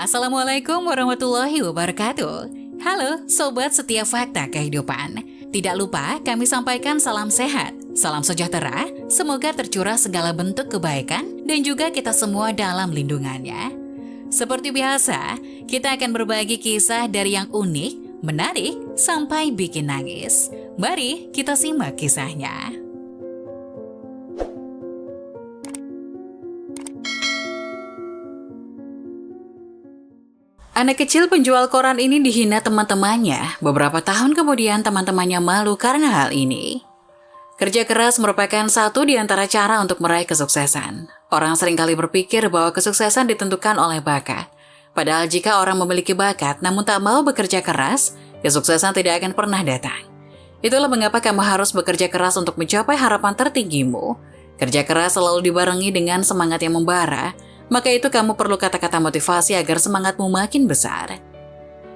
Assalamualaikum warahmatullahi wabarakatuh. Halo Sobat Setiap Fakta Kehidupan. Tidak lupa kami sampaikan salam sehat, salam sejahtera, semoga tercurah segala bentuk kebaikan dan juga kita semua dalam lindungannya. Seperti biasa, kita akan berbagi kisah dari yang unik, menarik, sampai bikin nangis. Mari kita simak kisahnya. Anak kecil penjual koran ini dihina teman-temannya. Beberapa tahun kemudian teman-temannya malu karena hal ini. Kerja keras merupakan satu di antara cara untuk meraih kesuksesan. Orang seringkali berpikir bahwa kesuksesan ditentukan oleh bakat. Padahal jika orang memiliki bakat namun tak mau bekerja keras, kesuksesan tidak akan pernah datang. Itulah mengapa kamu harus bekerja keras untuk mencapai harapan tertinggimu. Kerja keras selalu dibarengi dengan semangat yang membara. Maka itu kamu perlu kata-kata motivasi agar semangatmu makin besar.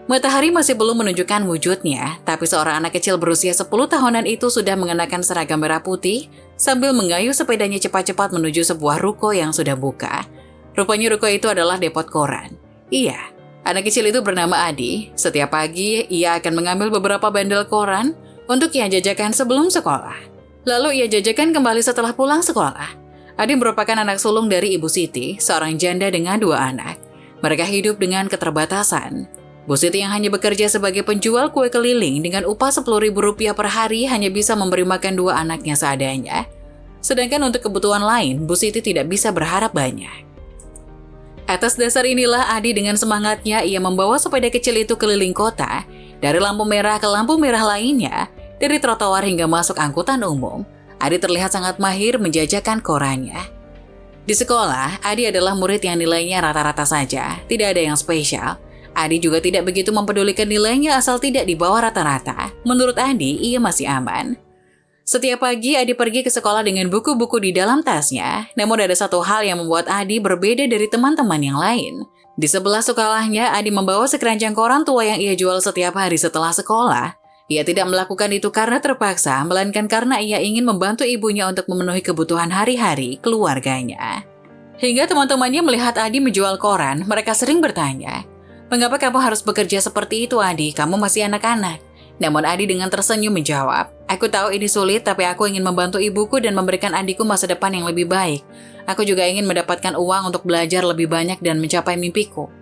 Matahari masih belum menunjukkan wujudnya, tapi seorang anak kecil berusia 10 tahunan itu sudah mengenakan seragam merah putih sambil mengayuh sepedanya cepat-cepat menuju sebuah ruko yang sudah buka. Rupanya ruko itu adalah depot koran. Iya, anak kecil itu bernama Adi. Setiap pagi, ia akan mengambil beberapa bandel koran untuk ia jajakan sebelum sekolah. Lalu ia jajakan kembali setelah pulang sekolah. Adi merupakan anak sulung dari Ibu Siti, seorang janda dengan 2 anak. Mereka hidup dengan keterbatasan. Bu Siti yang hanya bekerja sebagai penjual kue keliling dengan upah Rp10.000 per hari hanya bisa memberi makan 2 anaknya seadanya. Sedangkan untuk kebutuhan lain, Bu Siti tidak bisa berharap banyak. Atas dasar inilah Adi dengan semangatnya ia membawa sepeda kecil itu keliling kota, dari lampu merah ke lampu merah lainnya, dari trotoar hingga masuk angkutan umum. Adi terlihat sangat mahir menjajakan korannya. Di sekolah, Adi adalah murid yang nilainya rata-rata saja, tidak ada yang spesial. Adi juga tidak begitu mempedulikan nilainya asal tidak di bawah rata-rata. Menurut Adi, ia masih aman. Setiap pagi, Adi pergi ke sekolah dengan buku-buku di dalam tasnya. Namun ada satu hal yang membuat Adi berbeda dari teman-teman yang lain. Di sebelah sekolahnya, Adi membawa sekeranjang koran tua yang ia jual setiap hari setelah sekolah. Ia tidak melakukan itu karena terpaksa, melainkan karena ia ingin membantu ibunya untuk memenuhi kebutuhan hari-hari keluarganya. Hingga teman-temannya melihat Adi menjual koran, mereka sering bertanya, "Mengapa kamu harus bekerja seperti itu, Adi? Kamu masih anak-anak." Namun Adi dengan tersenyum menjawab, "Aku tahu ini sulit, tapi aku ingin membantu ibuku dan memberikan adikku masa depan yang lebih baik. Aku juga ingin mendapatkan uang untuk belajar lebih banyak dan mencapai mimpiku."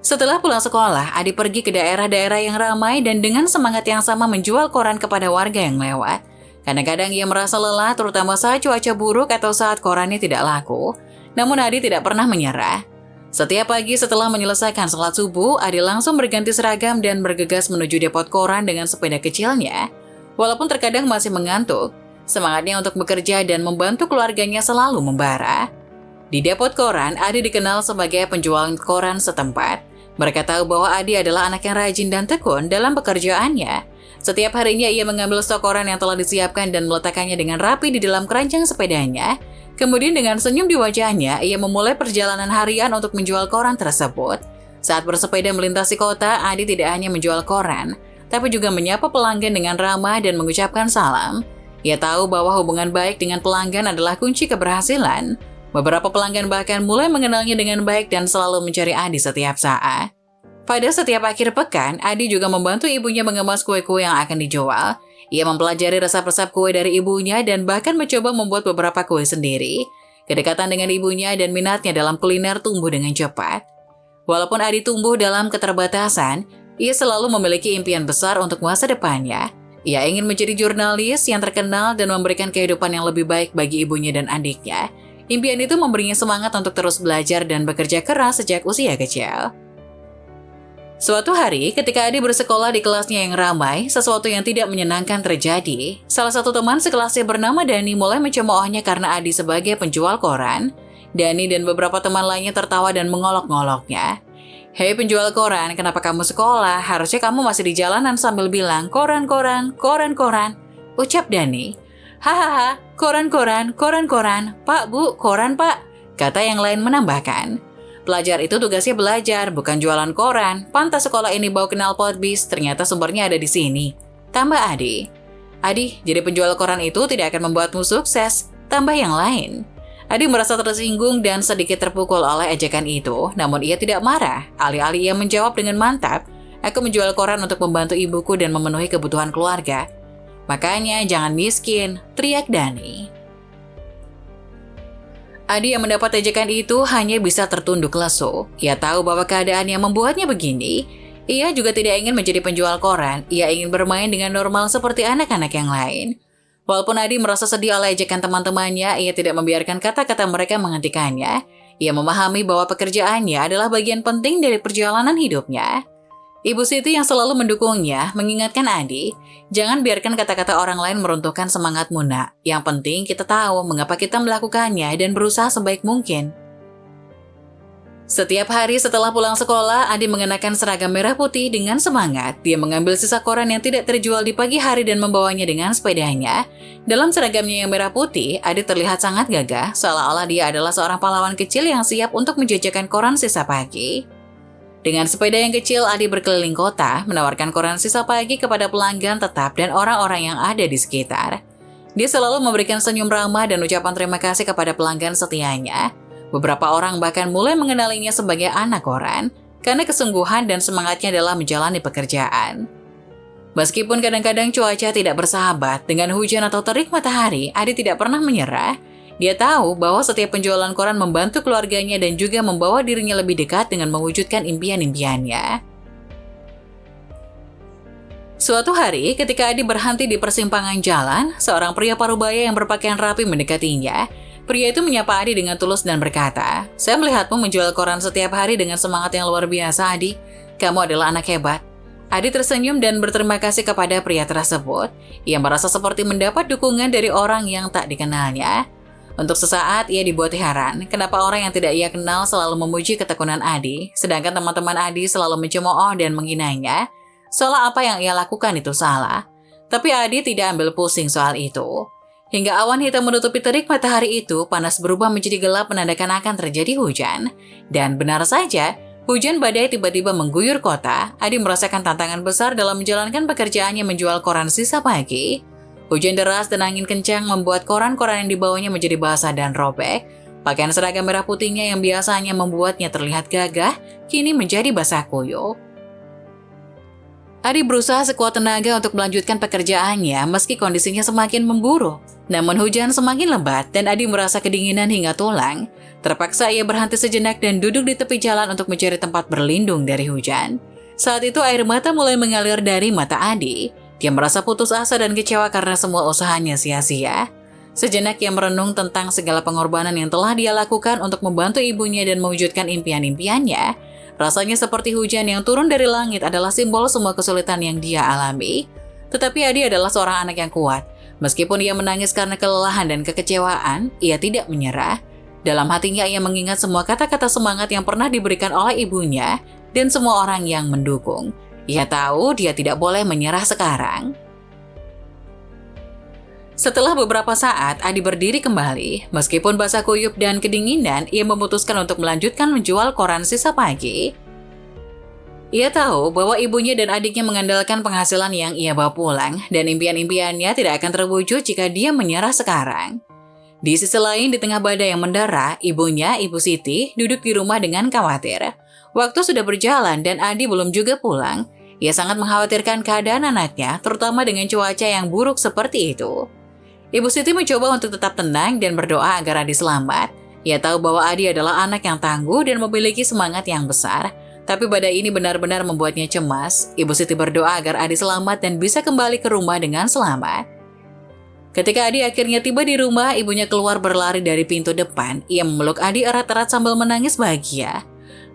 Setelah pulang sekolah, Adi pergi ke daerah-daerah yang ramai dan dengan semangat yang sama menjual koran kepada warga yang lewat. Kadang-kadang ia merasa lelah, terutama saat cuaca buruk atau saat korannya tidak laku. Namun Adi tidak pernah menyerah. Setiap pagi setelah menyelesaikan sholat subuh, Adi langsung berganti seragam dan bergegas menuju depot koran dengan sepeda kecilnya. Walaupun terkadang masih mengantuk, semangatnya untuk bekerja dan membantu keluarganya selalu membara. Di depot koran, Adi dikenal sebagai penjual koran setempat. Mereka tahu bahwa Adi adalah anak yang rajin dan tekun dalam pekerjaannya. Setiap harinya ia mengambil stok koran yang telah disiapkan dan meletakkannya dengan rapi di dalam keranjang sepedanya. Kemudian dengan senyum di wajahnya, ia memulai perjalanan harian untuk menjual koran tersebut. Saat bersepeda melintasi kota, Adi tidak hanya menjual koran, tapi juga menyapa pelanggan dengan ramah dan mengucapkan salam. Ia tahu bahwa hubungan baik dengan pelanggan adalah kunci keberhasilan. Beberapa pelanggan bahkan mulai mengenalnya dengan baik dan selalu mencari Adi setiap saat. Pada setiap akhir pekan, Adi juga membantu ibunya mengemas kue-kue yang akan dijual. Ia mempelajari resep-resep kue dari ibunya dan bahkan mencoba membuat beberapa kue sendiri. Kedekatan dengan ibunya dan minatnya dalam kuliner tumbuh dengan cepat. Walaupun Adi tumbuh dalam keterbatasan, ia selalu memiliki impian besar untuk masa depannya. Ia ingin menjadi jurnalis yang terkenal dan memberikan kehidupan yang lebih baik bagi ibunya dan adiknya. Impian itu memberinya semangat untuk terus belajar dan bekerja keras sejak usia kecil. Suatu hari, ketika Adi bersekolah di kelasnya yang ramai, sesuatu yang tidak menyenangkan terjadi. Salah satu teman sekelasnya bernama Dani mulai mencemoohnya karena Adi sebagai penjual koran. Dani dan beberapa teman lainnya tertawa dan mengolok-ngoloknya. "Hei penjual koran, kenapa kamu sekolah? Harusnya kamu masih di jalanan sambil bilang, koran, koran, koran, koran," ucap Dani. "Hahaha, koran, koran, koran, koran. Pak, Bu, koran, Pak," kata yang lain menambahkan. "Pelajar itu tugasnya belajar, bukan jualan koran. Pantas sekolah ini bawa knalpot bis, ternyata sumbernya ada di sini," tambah Adi. "Adi, jadi penjual koran itu tidak akan membuatmu sukses," tambah yang lain. Adi merasa tersinggung dan sedikit terpukul oleh ejekan itu, namun ia tidak marah. Alih-alih ia menjawab dengan mantap, "Aku menjual koran untuk membantu ibuku dan memenuhi kebutuhan keluarga. Makanya jangan miskin," teriak Dani. Adi yang mendapat ejekan itu hanya bisa tertunduk lesu. Ia tahu bahwa keadaan yang membuatnya begini. Ia juga tidak ingin menjadi penjual koran, ia ingin bermain dengan normal seperti anak-anak yang lain. Walaupun Adi merasa sedih oleh ejekan teman-temannya, ia tidak membiarkan kata-kata mereka menghentikannya. Ia memahami bahwa pekerjaannya adalah bagian penting dari perjalanan hidupnya. Ibu Siti yang selalu mendukungnya mengingatkan Adi, "Jangan biarkan kata-kata orang lain meruntuhkan semangatmu, nak. Yang penting kita tahu mengapa kita melakukannya dan berusaha sebaik mungkin." Setiap hari setelah pulang sekolah, Adi mengenakan seragam merah putih dengan semangat. Dia mengambil sisa koran yang tidak terjual di pagi hari dan membawanya dengan sepedanya. Dalam seragamnya yang merah putih, Adi terlihat sangat gagah, seolah-olah dia adalah seorang pahlawan kecil yang siap untuk menjajakan koran sisa pagi. Dengan sepeda yang kecil, Adi berkeliling kota, menawarkan koran sisa pagi kepada pelanggan tetap dan orang-orang yang ada di sekitar. Dia selalu memberikan senyum ramah dan ucapan terima kasih kepada pelanggan setianya. Beberapa orang bahkan mulai mengenalinya sebagai anak koran, karena kesungguhan dan semangatnya dalam menjalani pekerjaan. Meskipun kadang-kadang cuaca tidak bersahabat, dengan hujan atau terik matahari, Adi tidak pernah menyerah. Dia tahu bahwa setiap penjualan koran membantu keluarganya dan juga membawa dirinya lebih dekat dengan mewujudkan impian-impiannya. Suatu hari, ketika Adi berhenti di persimpangan jalan, seorang pria parubaya yang berpakaian rapi mendekatinya. Pria itu menyapa Adi dengan tulus dan berkata, "Saya melihatmu menjual koran setiap hari dengan semangat yang luar biasa, Adi. Kamu adalah anak hebat." Adi tersenyum dan berterima kasih kepada pria tersebut. Ia merasa seperti mendapat dukungan dari orang yang tak dikenalnya. Untuk sesaat, ia dibuat heran kenapa orang yang tidak ia kenal selalu memuji ketekunan Adi, sedangkan teman-teman Adi selalu mencemooh dan menghinanya, seolah apa yang ia lakukan itu salah. Tapi Adi tidak ambil pusing soal itu. Hingga awan hitam menutupi terik matahari itu, panas berubah menjadi gelap menandakan akan terjadi hujan. Dan benar saja, hujan badai tiba-tiba mengguyur kota. Adi merasakan tantangan besar dalam menjalankan pekerjaannya menjual koran sisa pagi. Hujan deras dan angin kencang membuat koran-koran yang dibawanya menjadi basah dan robek. Pakaian seragam merah putihnya yang biasanya membuatnya terlihat gagah, kini menjadi basah kuyup. Adi berusaha sekuat tenaga untuk melanjutkan pekerjaannya meski kondisinya semakin memburuk. Namun hujan semakin lebat dan Adi merasa kedinginan hingga tulang. Terpaksa ia berhenti sejenak dan duduk di tepi jalan untuk mencari tempat berlindung dari hujan. Saat itu air mata mulai mengalir dari mata Adi. Dia merasa putus asa dan kecewa karena semua usahanya sia-sia. Sejenak ia merenung tentang segala pengorbanan yang telah dia lakukan untuk membantu ibunya dan mewujudkan impian-impiannya. Rasanya seperti hujan yang turun dari langit adalah simbol semua kesulitan yang dia alami. Tetapi Adi adalah seorang anak yang kuat. Meskipun ia menangis karena kelelahan dan kekecewaan, ia tidak menyerah. Dalam hatinya ia mengingat semua kata-kata semangat yang pernah diberikan oleh ibunya dan semua orang yang mendukung. Ia tahu dia tidak boleh menyerah sekarang. Setelah beberapa saat, Adi berdiri kembali. Meskipun basah kuyup dan kedinginan, ia memutuskan untuk melanjutkan menjual koran sisa pagi. Ia tahu bahwa ibunya dan adiknya mengandalkan penghasilan yang ia bawa pulang, dan impian-impiannya tidak akan terwujud jika dia menyerah sekarang. Di sisi lain, di tengah badai yang mendera, ibunya, Ibu Siti, duduk di rumah dengan khawatir. Waktu sudah berjalan dan Adi belum juga pulang. Ia sangat mengkhawatirkan keadaan anaknya, terutama dengan cuaca yang buruk seperti itu. Ibu Siti mencoba untuk tetap tenang dan berdoa agar Adi selamat. Ia tahu bahwa Adi adalah anak yang tangguh dan memiliki semangat yang besar. Tapi badai ini benar-benar membuatnya cemas. Ibu Siti berdoa agar Adi selamat dan bisa kembali ke rumah dengan selamat. Ketika Adi akhirnya tiba di rumah, ibunya keluar berlari dari pintu depan. Ia memeluk Adi erat-erat sambil menangis bahagia.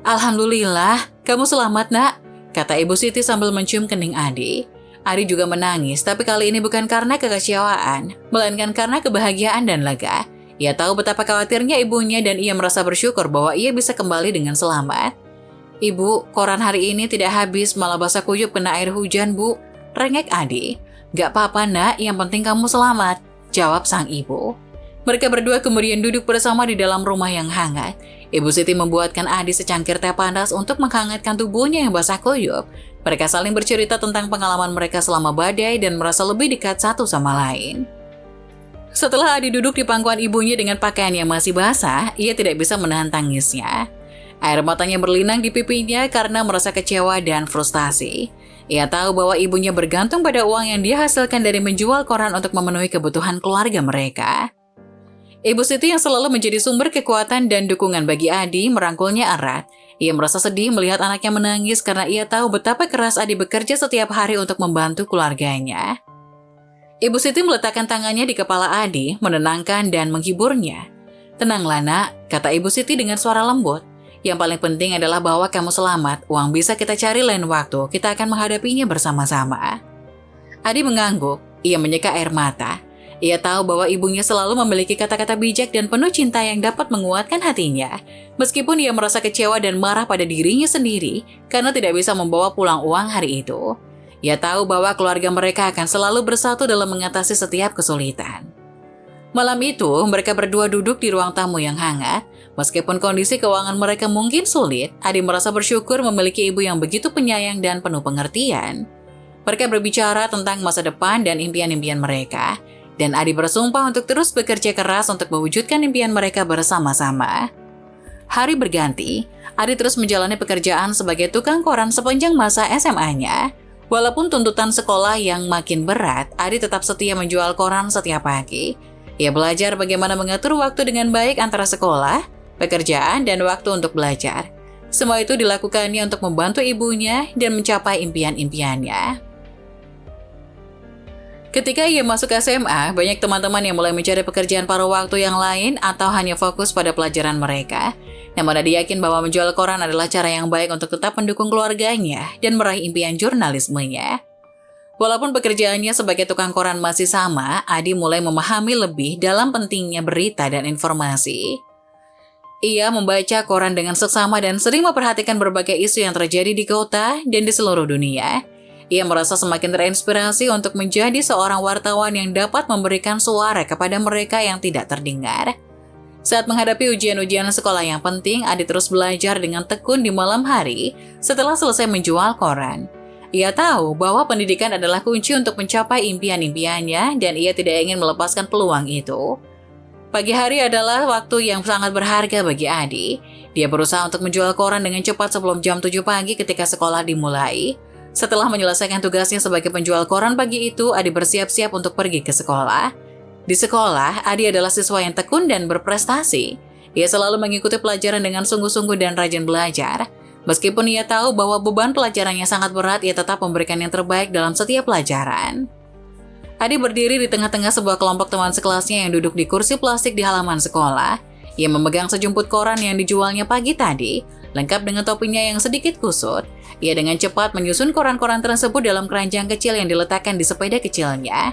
"Alhamdulillah, kamu selamat, nak," kata Ibu Siti sambil mencium kening Adi. Adi juga menangis, tapi kali ini bukan karena kekecewaan, melainkan karena kebahagiaan dan lega. Ia tahu betapa khawatirnya ibunya dan ia merasa bersyukur bahwa ia bisa kembali dengan selamat. "Ibu, koran hari ini tidak habis, malah basah kuyup kena air hujan, Bu," rengek Adi. "Gak apa-apa, nak, yang penting kamu selamat," jawab sang ibu. Mereka berdua kemudian duduk bersama di dalam rumah yang hangat. Ibu Siti membuatkan Adi secangkir teh panas untuk menghangatkan tubuhnya yang basah kuyup. Mereka saling bercerita tentang pengalaman mereka selama badai dan merasa lebih dekat satu sama lain. Setelah Adi duduk di pangkuan ibunya dengan pakaian yang masih basah, ia tidak bisa menahan tangisnya. Air matanya berlinang di pipinya karena merasa kecewa dan frustasi. Ia tahu bahwa ibunya bergantung pada uang yang dia hasilkan dari menjual koran untuk memenuhi kebutuhan keluarga mereka. Ibu Siti yang selalu menjadi sumber kekuatan dan dukungan bagi Adi merangkulnya erat. Ia merasa sedih melihat anaknya menangis karena ia tahu betapa keras Adi bekerja setiap hari untuk membantu keluarganya. Ibu Siti meletakkan tangannya di kepala Adi, menenangkan dan menghiburnya. "Tenanglah nak," kata Ibu Siti dengan suara lembut. "Yang paling penting adalah bahwa kamu selamat. Uang bisa kita cari lain waktu, kita akan menghadapinya bersama-sama." Adi mengangguk, ia menyeka air mata. Ia tahu bahwa ibunya selalu memiliki kata-kata bijak dan penuh cinta yang dapat menguatkan hatinya. Meskipun ia merasa kecewa dan marah pada dirinya sendiri karena tidak bisa membawa pulang uang hari itu. Ia tahu bahwa keluarga mereka akan selalu bersatu dalam mengatasi setiap kesulitan. Malam itu, mereka berdua duduk di ruang tamu yang hangat. Meskipun kondisi keuangan mereka mungkin sulit, Adi merasa bersyukur memiliki ibu yang begitu penyayang dan penuh pengertian. Mereka berbicara tentang masa depan dan impian-impian mereka, dan Adi bersumpah untuk terus bekerja keras untuk mewujudkan impian mereka bersama-sama. Hari berganti, Adi terus menjalani pekerjaan sebagai tukang koran sepanjang masa SMA-nya. Walaupun tuntutan sekolah yang makin berat, Adi tetap setia menjual koran setiap pagi. Ia belajar bagaimana mengatur waktu dengan baik antara sekolah, pekerjaan, dan waktu untuk belajar. Semua itu dilakukannya untuk membantu ibunya dan mencapai impian-impiannya. Ketika ia masuk SMA, banyak teman-teman yang mulai mencari pekerjaan paruh waktu yang lain atau hanya fokus pada pelajaran mereka. Namun Adi yakin bahwa menjual koran adalah cara yang baik untuk tetap mendukung keluarganya dan meraih impian jurnalismenya. Walaupun pekerjaannya sebagai tukang koran masih sama, Adi mulai memahami lebih dalam pentingnya berita dan informasi. Ia membaca koran dengan seksama dan sering memperhatikan berbagai isu yang terjadi di kota dan di seluruh dunia. Ia merasa semakin terinspirasi untuk menjadi seorang wartawan yang dapat memberikan suara kepada mereka yang tidak terdengar. Saat menghadapi ujian-ujian sekolah yang penting, Adi terus belajar dengan tekun di malam hari setelah selesai menjual koran. Ia tahu bahwa pendidikan adalah kunci untuk mencapai impian-impiannya dan ia tidak ingin melepaskan peluang itu. Pagi hari adalah waktu yang sangat berharga bagi Adi. Dia berusaha untuk menjual koran dengan cepat sebelum jam 7 pagi ketika sekolah dimulai. Setelah menyelesaikan tugasnya sebagai penjual koran pagi itu, Adi bersiap-siap untuk pergi ke sekolah. Di sekolah, Adi adalah siswa yang tekun dan berprestasi. Ia selalu mengikuti pelajaran dengan sungguh-sungguh dan rajin belajar. Meskipun ia tahu bahwa beban pelajarannya sangat berat, ia tetap memberikan yang terbaik dalam setiap pelajaran. Adi berdiri di tengah-tengah sebuah kelompok teman sekelasnya yang duduk di kursi plastik di halaman sekolah. Ia memegang sejumput koran yang dijualnya pagi tadi, lengkap dengan topinya yang sedikit kusut. Ia dengan cepat menyusun koran-koran tersebut dalam keranjang kecil yang diletakkan di sepeda kecilnya.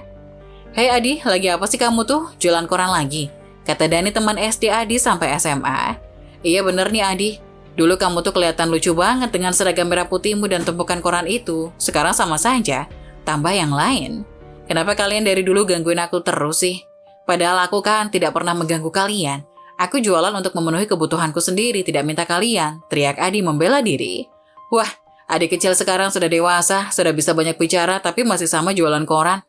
"Hei Adi, lagi apa sih kamu tuh? Jualan koran lagi?" kata Dani teman SD Adi sampai SMA. "Iya bener nih Adi, dulu kamu tuh kelihatan lucu banget dengan seragam merah putihmu dan tumpukan koran itu. Sekarang sama saja, tambah yang lain. Kenapa kalian dari dulu gangguin aku terus sih? Padahal aku kan tidak pernah mengganggu kalian. Aku jualan untuk memenuhi kebutuhanku sendiri, tidak minta kalian," teriak Adi membela diri. Wah, adik kecil sekarang sudah dewasa, sudah bisa banyak bicara tapi masih sama jualan koran.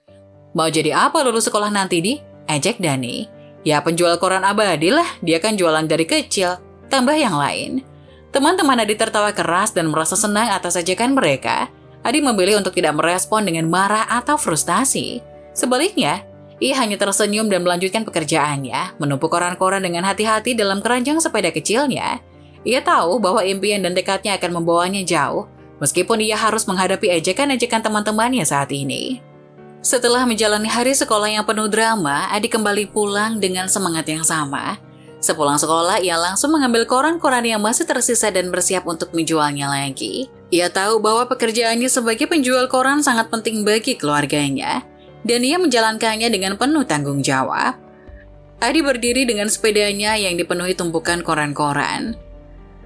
"Mau jadi apa lulus sekolah nanti, Di?" ejek Dani. "Ya penjual koran abadi lah, dia kan jualan dari kecil," tambah yang lain. Teman-teman Adi tertawa keras dan merasa senang atas ajakan mereka. Adi memilih untuk tidak merespon dengan marah atau frustasi. Sebaliknya, ia hanya tersenyum dan melanjutkan pekerjaannya, menumpuk koran-koran dengan hati-hati dalam keranjang sepeda kecilnya. Ia tahu bahwa impian dan tekadnya akan membawanya jauh, meskipun ia harus menghadapi ejekan-ejekan teman-temannya saat ini. Setelah menjalani hari sekolah yang penuh drama, Adi kembali pulang dengan semangat yang sama. Sepulang sekolah, ia langsung mengambil koran-koran yang masih tersisa dan bersiap untuk menjualnya lagi. Ia tahu bahwa pekerjaannya sebagai penjual koran sangat penting bagi keluarganya, dan ia menjalankannya dengan penuh tanggung jawab. Adi berdiri dengan sepedanya yang dipenuhi tumpukan koran-koran,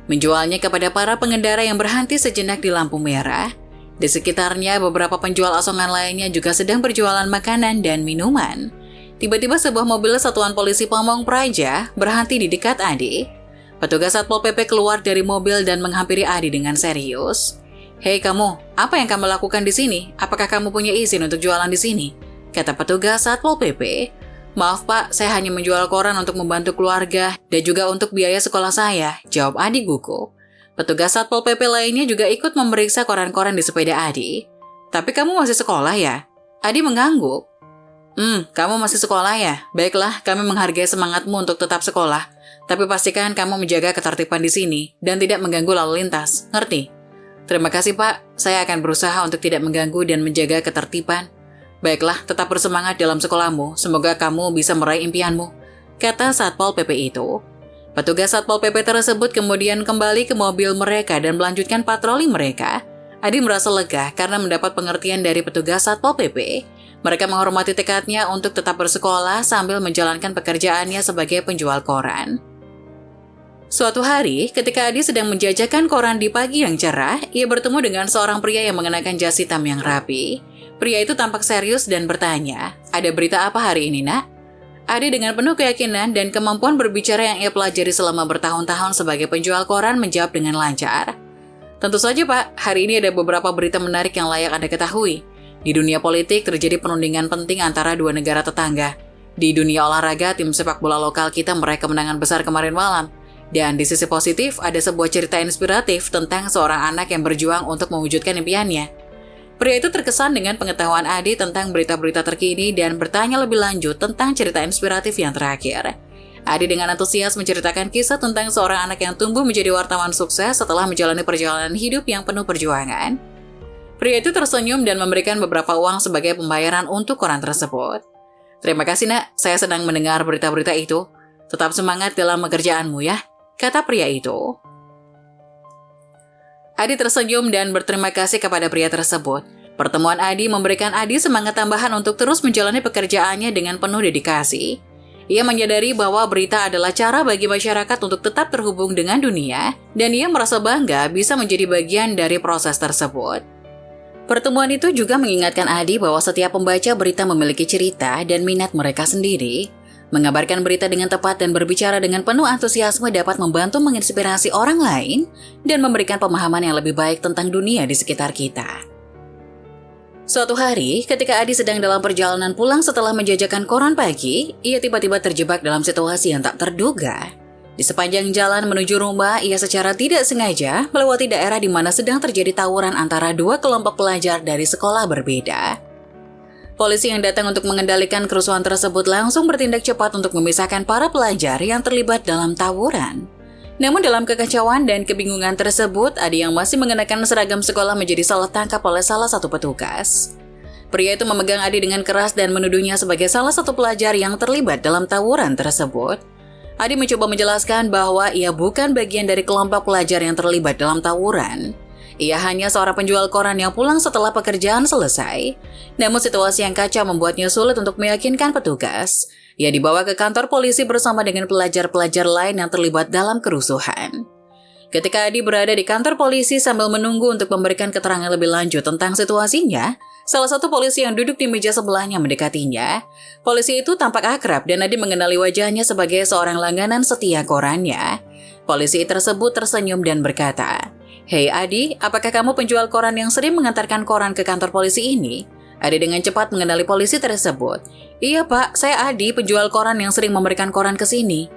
menjualnya kepada para pengendara yang berhenti sejenak di lampu merah. Di sekitarnya, beberapa penjual asongan lainnya juga sedang berjualan makanan dan minuman. Tiba-tiba sebuah mobil satuan polisi Pamong Praja berhenti di dekat Adi. Petugas Satpol PP keluar dari mobil dan menghampiri Adi dengan serius. "Hei kamu, apa yang kamu lakukan di sini? Apakah kamu punya izin untuk jualan di sini?" kata petugas Satpol PP. Maaf Pak, saya hanya menjual koran untuk membantu keluarga dan juga untuk biaya sekolah saya, jawab Adi gugup. Petugas Satpol PP lainnya juga ikut memeriksa koran-koran di sepeda Adi. Tapi kamu masih sekolah ya? Adi mengangguk. Kamu masih sekolah ya? Baiklah, kami menghargai semangatmu untuk tetap sekolah. Tapi pastikan kamu menjaga ketertiban di sini dan tidak mengganggu lalu lintas, ngerti? Terima kasih Pak, saya akan berusaha untuk tidak mengganggu dan menjaga ketertiban. Baiklah, tetap bersemangat dalam sekolahmu, semoga kamu bisa meraih impianmu, kata Satpol PP itu. Petugas Satpol PP tersebut kemudian kembali ke mobil mereka dan melanjutkan patroli mereka. Adi merasa lega karena mendapat pengertian dari petugas Satpol PP. Mereka menghormati tekadnya untuk tetap bersekolah sambil menjalankan pekerjaannya sebagai penjual koran. Suatu hari, ketika Adi sedang menjajakan koran di pagi yang cerah, ia bertemu dengan seorang pria yang mengenakan jas hitam yang rapi. Pria itu tampak serius dan bertanya, "Ada berita apa hari ini, Nak?" Adi dengan penuh keyakinan dan kemampuan berbicara yang ia pelajari selama bertahun-tahun sebagai penjual koran menjawab dengan lancar. "Tentu saja, Pak. Hari ini ada beberapa berita menarik yang layak Anda ketahui. Di dunia politik terjadi penundingan penting antara dua negara tetangga. Di dunia olahraga, tim sepak bola lokal kita meraih kemenangan besar kemarin malam. Dan di sisi positif, ada sebuah cerita inspiratif tentang seorang anak yang berjuang untuk mewujudkan impiannya." Pria itu terkesan dengan pengetahuan Adi tentang berita-berita terkini dan bertanya lebih lanjut tentang cerita inspiratif yang terakhir. Adi dengan antusias menceritakan kisah tentang seorang anak yang tumbuh menjadi wartawan sukses setelah menjalani perjalanan hidup yang penuh perjuangan. Pria itu tersenyum dan memberikan beberapa uang sebagai pembayaran untuk koran tersebut. "Terima kasih Nak, saya senang mendengar berita-berita itu. Tetap semangat dalam pekerjaanmu ya," kata pria itu. Adi tersenyum dan berterima kasih kepada pria tersebut. Pertemuan Adi memberikan Adi semangat tambahan untuk terus menjalani pekerjaannya dengan penuh dedikasi. Ia menyadari bahwa berita adalah cara bagi masyarakat untuk tetap terhubung dengan dunia, dan ia merasa bangga bisa menjadi bagian dari proses tersebut. Pertemuan itu juga mengingatkan Adi bahwa setiap pembaca berita memiliki cerita dan minat mereka sendiri. Mengabarkan berita dengan tepat dan berbicara dengan penuh antusiasme dapat membantu menginspirasi orang lain dan memberikan pemahaman yang lebih baik tentang dunia di sekitar kita. Suatu hari, ketika Adi sedang dalam perjalanan pulang setelah menjajakan koran pagi, ia tiba-tiba terjebak dalam situasi yang tak terduga. Di sepanjang jalan menuju rumah, ia secara tidak sengaja melewati daerah di mana sedang terjadi tawuran antara dua kelompok pelajar dari sekolah berbeda. Polisi yang datang untuk mengendalikan kerusuhan tersebut langsung bertindak cepat untuk memisahkan para pelajar yang terlibat dalam tawuran. Namun dalam kekacauan dan kebingungan tersebut, Adi yang masih mengenakan seragam sekolah menjadi salah tangkap oleh salah satu petugas. Pria itu memegang Adi dengan keras dan menuduhnya sebagai salah satu pelajar yang terlibat dalam tawuran tersebut. Adi mencoba menjelaskan bahwa ia bukan bagian dari kelompok pelajar yang terlibat dalam tawuran. Ia hanya seorang penjual koran yang pulang setelah pekerjaan selesai. Namun situasi yang kacau membuatnya sulit untuk meyakinkan petugas. Ia dibawa ke kantor polisi bersama dengan pelajar-pelajar lain yang terlibat dalam kerusuhan. Ketika Adi berada di kantor polisi sambil menunggu untuk memberikan keterangan lebih lanjut tentang situasinya, salah satu polisi yang duduk di meja sebelahnya mendekatinya. Polisi itu tampak akrab dan Adi mengenali wajahnya sebagai seorang langganan setia korannya. Polisi tersebut tersenyum dan berkata, "Hei Adi, apakah kamu penjual koran yang sering mengantarkan koran ke kantor polisi ini?" Adi dengan cepat mengenali polisi tersebut. "Iya Pak, saya Adi, penjual koran yang sering memberikan koran ke sini."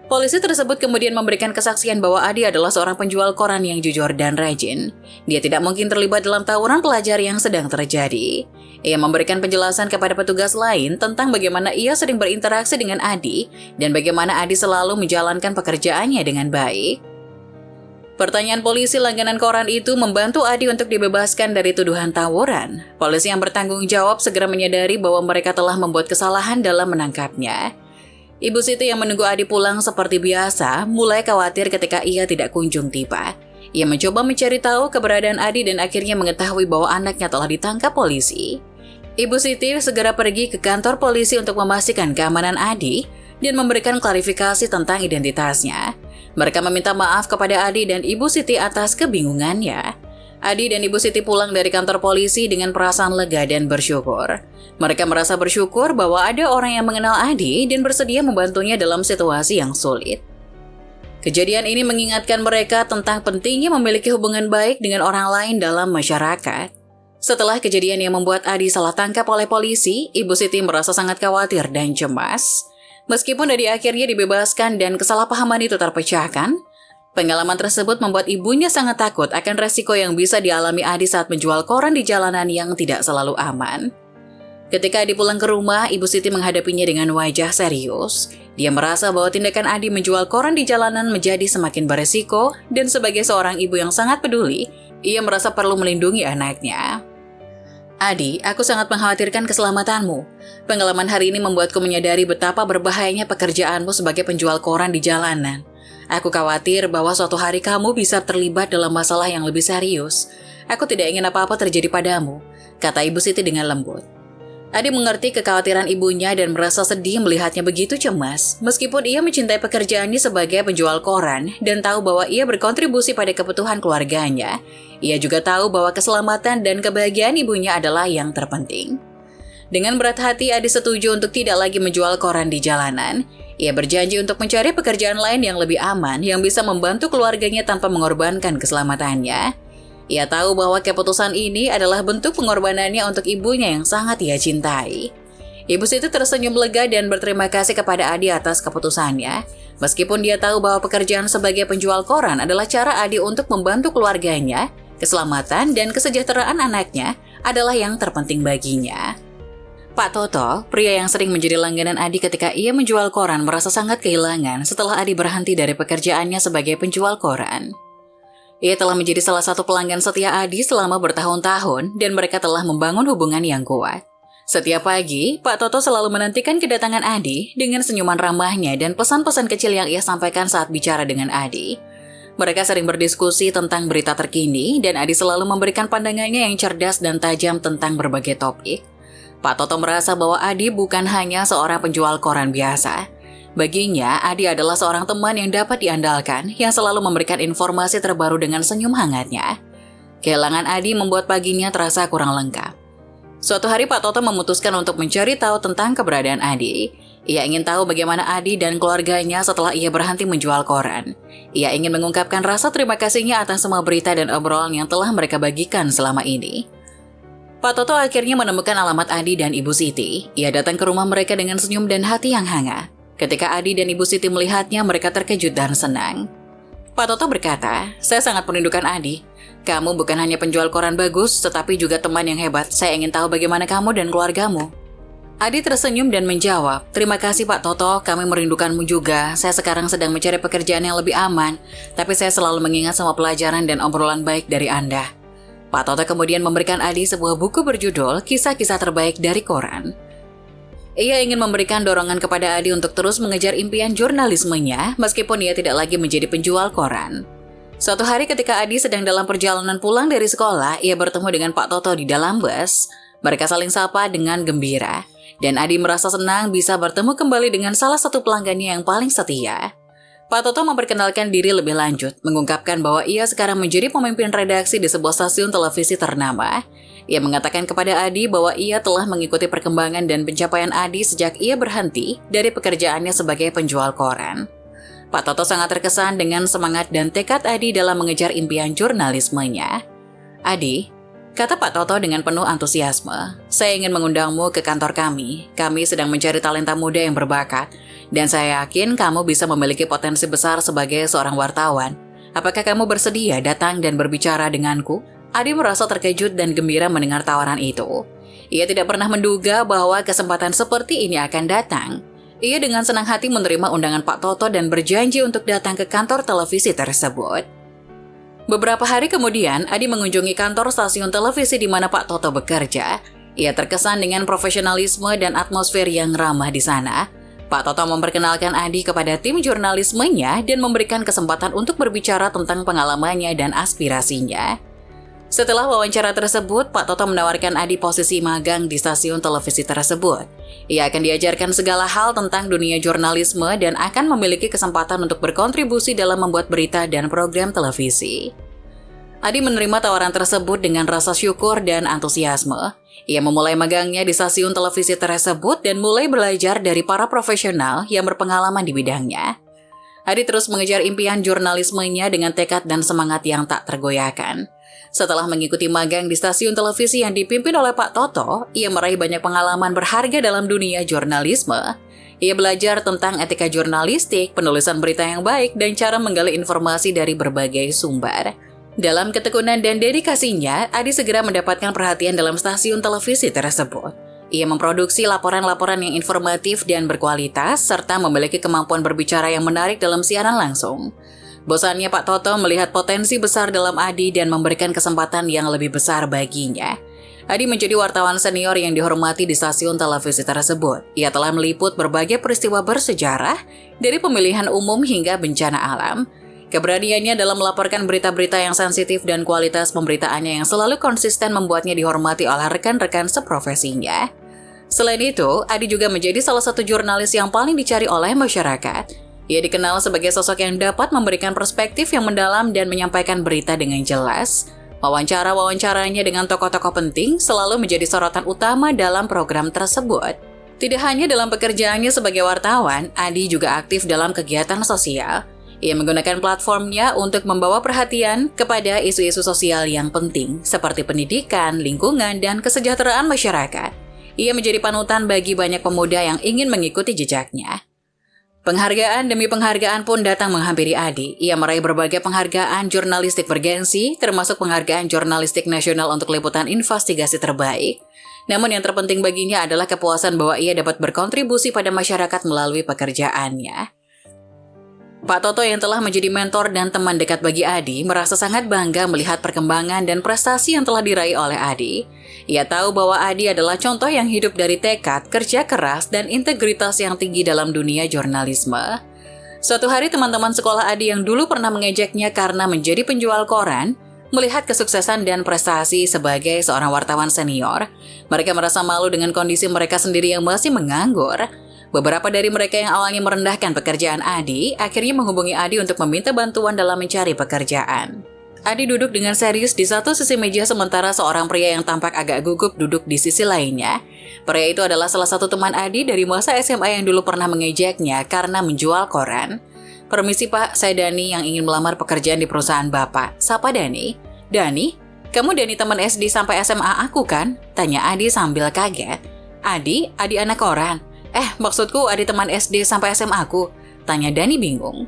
Polisi tersebut kemudian memberikan kesaksian bahwa Adi adalah seorang penjual koran yang jujur dan rajin. Dia tidak mungkin terlibat dalam tawuran pelajar yang sedang terjadi. Ia memberikan penjelasan kepada petugas lain tentang bagaimana ia sering berinteraksi dengan Adi dan bagaimana Adi selalu menjalankan pekerjaannya dengan baik. Pertanyaan polisi langganan koran itu membantu Adi untuk dibebaskan dari tuduhan tawuran. Polisi yang bertanggung jawab segera menyadari bahwa mereka telah membuat kesalahan dalam menangkapnya. Ibu Siti yang menunggu Adi pulang seperti biasa mulai khawatir ketika ia tidak kunjung tiba. Ia mencoba mencari tahu keberadaan Adi dan akhirnya mengetahui bahwa anaknya telah ditangkap polisi. Ibu Siti segera pergi ke kantor polisi untuk memastikan keamanan Adi dan memberikan klarifikasi tentang identitasnya. Mereka meminta maaf kepada Adi dan Ibu Siti atas kebingungannya. Adi dan Ibu Siti pulang dari kantor polisi dengan perasaan lega dan bersyukur. Mereka merasa bersyukur bahwa ada orang yang mengenal Adi dan bersedia membantunya dalam situasi yang sulit. Kejadian ini mengingatkan mereka tentang pentingnya memiliki hubungan baik dengan orang lain dalam masyarakat. Setelah kejadian yang membuat Adi salah tangkap oleh polisi, Ibu Siti merasa sangat khawatir dan cemas. Meskipun Adi akhirnya dibebaskan dan kesalahpahaman itu terpecahkan, pengalaman tersebut membuat ibunya sangat takut akan resiko yang bisa dialami Adi saat menjual koran di jalanan yang tidak selalu aman. Ketika Adi pulang ke rumah, Ibu Siti menghadapinya dengan wajah serius. Dia merasa bahwa tindakan Adi menjual koran di jalanan menjadi semakin beresiko, dan sebagai seorang ibu yang sangat peduli, ia merasa perlu melindungi anaknya. Adi, aku sangat mengkhawatirkan keselamatanmu. Pengalaman hari ini membuatku menyadari betapa berbahayanya pekerjaanmu sebagai penjual koran di jalanan. Aku khawatir bahwa suatu hari kamu bisa terlibat dalam masalah yang lebih serius. Aku tidak ingin apa-apa terjadi padamu, kata Ibu Siti dengan lembut. Adi mengerti kekhawatiran ibunya dan merasa sedih melihatnya begitu cemas, meskipun ia mencintai pekerjaannya sebagai penjual koran dan tahu bahwa ia berkontribusi pada kebutuhan keluarganya. Ia juga tahu bahwa keselamatan dan kebahagiaan ibunya adalah yang terpenting. Dengan berat hati, Adi setuju untuk tidak lagi menjual koran di jalanan. Ia berjanji untuk mencari pekerjaan lain yang lebih aman yang bisa membantu keluarganya tanpa mengorbankan keselamatannya. Ia tahu bahwa keputusan ini adalah bentuk pengorbanannya untuk ibunya yang sangat ia cintai. Ibu Siti tersenyum lega dan berterima kasih kepada Adi atas keputusannya. Meskipun dia tahu bahwa pekerjaan sebagai penjual koran adalah cara Adi untuk membantu keluarganya, keselamatan dan kesejahteraan anaknya adalah yang terpenting baginya. Pak Toto, pria yang sering menjadi langganan Adi ketika ia menjual koran, merasa sangat kehilangan setelah Adi berhenti dari pekerjaannya sebagai penjual koran. Ia telah menjadi salah satu pelanggan setia Adi selama bertahun-tahun dan mereka telah membangun hubungan yang kuat. Setiap pagi, Pak Toto selalu menantikan kedatangan Adi dengan senyuman ramahnya dan pesan-pesan kecil yang ia sampaikan saat bicara dengan Adi. Mereka sering berdiskusi tentang berita terkini dan Adi selalu memberikan pandangannya yang cerdas dan tajam tentang berbagai topik. Pak Toto merasa bahwa Adi bukan hanya seorang penjual koran biasa. Baginya, Adi adalah seorang teman yang dapat diandalkan, yang selalu memberikan informasi terbaru dengan senyum hangatnya. Kehilangan Adi membuat paginya terasa kurang lengkap. Suatu hari Pak Toto memutuskan untuk mencari tahu tentang keberadaan Adi. Ia ingin tahu bagaimana Adi dan keluarganya setelah ia berhenti menjual koran. Ia ingin mengungkapkan rasa terima kasihnya atas semua berita dan obrolan yang telah mereka bagikan selama ini. Pak Toto akhirnya menemukan alamat Adi dan Ibu Siti. Ia datang ke rumah mereka dengan senyum dan hati yang hangat. Ketika Adi dan Ibu Siti melihatnya, mereka terkejut dan senang. Pak Toto berkata, "Saya sangat merindukan Adi. Kamu bukan hanya penjual koran bagus, tetapi juga teman yang hebat. Saya ingin tahu bagaimana kamu dan keluargamu." Adi tersenyum dan menjawab, "Terima kasih Pak Toto, kami merindukanmu juga. Saya sekarang sedang mencari pekerjaan yang lebih aman, tapi saya selalu mengingat semua pelajaran dan obrolan baik dari Anda." Pak Toto kemudian memberikan Adi sebuah buku berjudul Kisah-Kisah Terbaik dari Koran. Ia ingin memberikan dorongan kepada Adi untuk terus mengejar impian jurnalismenya meskipun ia tidak lagi menjadi penjual koran. Suatu hari ketika Adi sedang dalam perjalanan pulang dari sekolah, ia bertemu dengan Pak Toto di dalam bus. Mereka saling sapa dengan gembira, dan Adi merasa senang bisa bertemu kembali dengan salah satu pelanggannya yang paling setia. Pak Toto memperkenalkan diri lebih lanjut, mengungkapkan bahwa ia sekarang menjadi pemimpin redaksi di sebuah stasiun televisi ternama. Ia mengatakan kepada Adi bahwa ia telah mengikuti perkembangan dan pencapaian Adi sejak ia berhenti dari pekerjaannya sebagai penjual koran. Pak Toto sangat terkesan dengan semangat dan tekad Adi dalam mengejar impian jurnalismenya. "Adi," kata Pak Toto dengan penuh antusiasme, "saya ingin mengundangmu ke kantor kami. Kami sedang mencari talenta muda yang berbakat, dan saya yakin kamu bisa memiliki potensi besar sebagai seorang wartawan. Apakah kamu bersedia datang dan berbicara denganku?" Adi merasa terkejut dan gembira mendengar tawaran itu. Ia tidak pernah menduga bahwa kesempatan seperti ini akan datang. Ia dengan senang hati menerima undangan Pak Toto dan berjanji untuk datang ke kantor televisi tersebut. Beberapa hari kemudian, Adi mengunjungi kantor stasiun televisi di mana Pak Toto bekerja. Ia terkesan dengan profesionalisme dan atmosfer yang ramah di sana. Pak Toto memperkenalkan Adi kepada tim jurnalismenya dan memberikan kesempatan untuk berbicara tentang pengalamannya dan aspirasinya. Setelah wawancara tersebut, Pak Toto menawarkan Adi posisi magang di stasiun televisi tersebut. Ia akan diajarkan segala hal tentang dunia jurnalisme dan akan memiliki kesempatan untuk berkontribusi dalam membuat berita dan program televisi. Adi menerima tawaran tersebut dengan rasa syukur dan antusiasme. Ia memulai magangnya di stasiun televisi tersebut dan mulai belajar dari para profesional yang berpengalaman di bidangnya. Adi terus mengejar impian jurnalismenya dengan tekad dan semangat yang tak tergoyahkan. Setelah mengikuti magang di stasiun televisi yang dipimpin oleh Pak Toto, ia meraih banyak pengalaman berharga dalam dunia jurnalisme. Ia belajar tentang etika jurnalistik, penulisan berita yang baik, dan cara menggali informasi dari berbagai sumber. Dalam ketekunan dan dedikasinya, Adi segera mendapatkan perhatian dalam stasiun televisi tersebut. Ia memproduksi laporan-laporan yang informatif dan berkualitas, serta memiliki kemampuan berbicara yang menarik dalam siaran langsung. Bosannya Pak Toto melihat potensi besar dalam Adi dan memberikan kesempatan yang lebih besar baginya. Adi menjadi wartawan senior yang dihormati di stasiun televisi tersebut. Ia telah meliput berbagai peristiwa bersejarah, dari pemilihan umum hingga bencana alam. Keberaniannya dalam melaporkan berita-berita yang sensitif dan kualitas pemberitaannya yang selalu konsisten membuatnya dihormati oleh rekan-rekan seprofesinya. Selain itu, Adi juga menjadi salah satu jurnalis yang paling dicari oleh masyarakat. Ia dikenal sebagai sosok yang dapat memberikan perspektif yang mendalam dan menyampaikan berita dengan jelas. Wawancara-wawancaranya dengan tokoh-tokoh penting selalu menjadi sorotan utama dalam program tersebut. Tidak hanya dalam pekerjaannya sebagai wartawan, Adi juga aktif dalam kegiatan sosial. Ia menggunakan platformnya untuk membawa perhatian kepada isu-isu sosial yang penting, seperti pendidikan, lingkungan, dan kesejahteraan masyarakat. Ia menjadi panutan bagi banyak pemuda yang ingin mengikuti jejaknya. Penghargaan demi penghargaan pun datang menghampiri Adi. Ia meraih berbagai penghargaan jurnalistik bergensi, termasuk penghargaan jurnalistik nasional untuk liputan investigasi terbaik. Namun yang terpenting baginya adalah kepuasan bahwa ia dapat berkontribusi pada masyarakat melalui pekerjaannya. Pak Toto yang telah menjadi mentor dan teman dekat bagi Adi merasa sangat bangga melihat perkembangan dan prestasi yang telah diraih oleh Adi. Ia tahu bahwa Adi adalah contoh yang hidup dari tekad, kerja keras, dan integritas yang tinggi dalam dunia jurnalisme. Suatu hari teman-teman sekolah Adi yang dulu pernah mengejeknya karena menjadi penjual koran, melihat kesuksesan dan prestasi sebagai seorang wartawan senior. Mereka merasa malu dengan kondisi mereka sendiri yang masih menganggur. Beberapa dari mereka yang awalnya merendahkan pekerjaan Adi, akhirnya menghubungi Adi untuk meminta bantuan dalam mencari pekerjaan. Adi duduk dengan serius di satu sisi meja sementara seorang pria yang tampak agak gugup duduk di sisi lainnya. Pria itu adalah salah satu teman Adi dari masa SMA yang dulu pernah mengejeknya karena menjual koran. "Permisi Pak, saya Dani yang ingin melamar pekerjaan di perusahaan Bapak." "Siapa Dani?" "Dani? Kamu Dani teman SD sampai SMA aku kan?" tanya Adi sambil kaget. Adi anak koran." Maksudku Adi teman SD sampai SMA aku," tanya Dani bingung.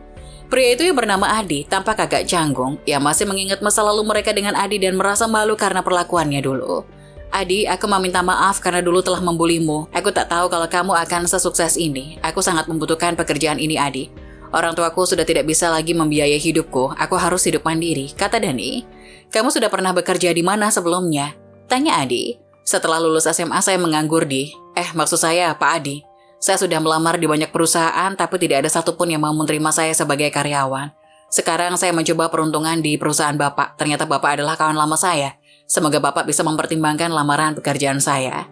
Pria itu yang bernama Adi tampak agak canggung. Ia masih mengingat masa lalu mereka dengan Adi dan merasa malu karena perlakuannya dulu. "Adi, aku mau minta maaf karena dulu telah membulimu. Aku tak tahu kalau kamu akan sesukses ini. Aku sangat membutuhkan pekerjaan ini, Adi. Orang tuaku sudah tidak bisa lagi membiayai hidupku. Aku harus hidup mandiri," kata Dani. "Kamu sudah pernah bekerja di mana sebelumnya?" tanya Adi. "Setelah lulus SMA saya menganggur di..." Maksud saya Pak Adi. "Saya sudah melamar di banyak perusahaan, tapi tidak ada satupun yang mau menerima saya sebagai karyawan. Sekarang saya mencoba peruntungan di perusahaan Bapak. Ternyata Bapak adalah kawan lama saya. Semoga Bapak bisa mempertimbangkan lamaran pekerjaan saya.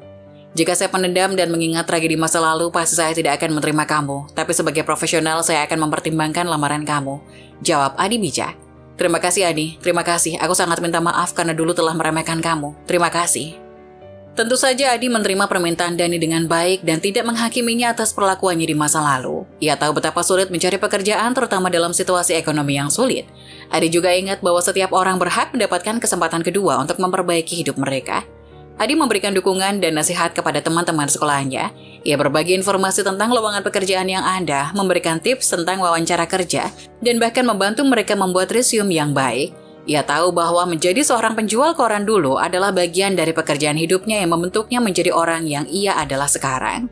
Jika saya pendendam dan mengingat tragedi masa lalu, pasti saya tidak akan menerima kamu. Tapi sebagai profesional, saya akan mempertimbangkan lamaran kamu," jawab Adi bijak. "Terima kasih Adi, terima kasih. Aku sangat minta maaf karena dulu telah meremehkan kamu. Terima kasih." Tentu saja Adi menerima permintaan Dani dengan baik dan tidak menghakiminya atas perlakuannya di masa lalu. Ia tahu betapa sulit mencari pekerjaan terutama dalam situasi ekonomi yang sulit. Adi juga ingat bahwa setiap orang berhak mendapatkan kesempatan kedua untuk memperbaiki hidup mereka. Adi memberikan dukungan dan nasihat kepada teman-teman sekolahnya. Ia berbagi informasi tentang lowongan pekerjaan yang ada, memberikan tips tentang wawancara kerja, dan bahkan membantu mereka membuat resume yang baik. Ia tahu bahwa menjadi seorang penjual koran dulu adalah bagian dari pekerjaan hidupnya yang membentuknya menjadi orang yang ia adalah sekarang.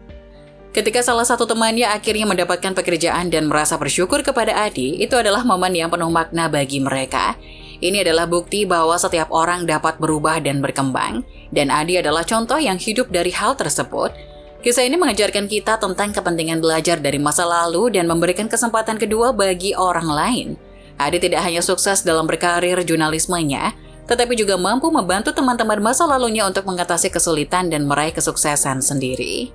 Ketika salah satu temannya akhirnya mendapatkan pekerjaan dan merasa bersyukur kepada Adi, itu adalah momen yang penuh makna bagi mereka. Ini adalah bukti bahwa setiap orang dapat berubah dan berkembang, dan Adi adalah contoh yang hidup dari hal tersebut. Kisah ini mengajarkan kita tentang kepentingan belajar dari masa lalu dan memberikan kesempatan kedua bagi orang lain. Adi tidak hanya sukses dalam berkarir jurnalismenya, tetapi juga mampu membantu teman-teman masa lalunya untuk mengatasi kesulitan dan meraih kesuksesan sendiri.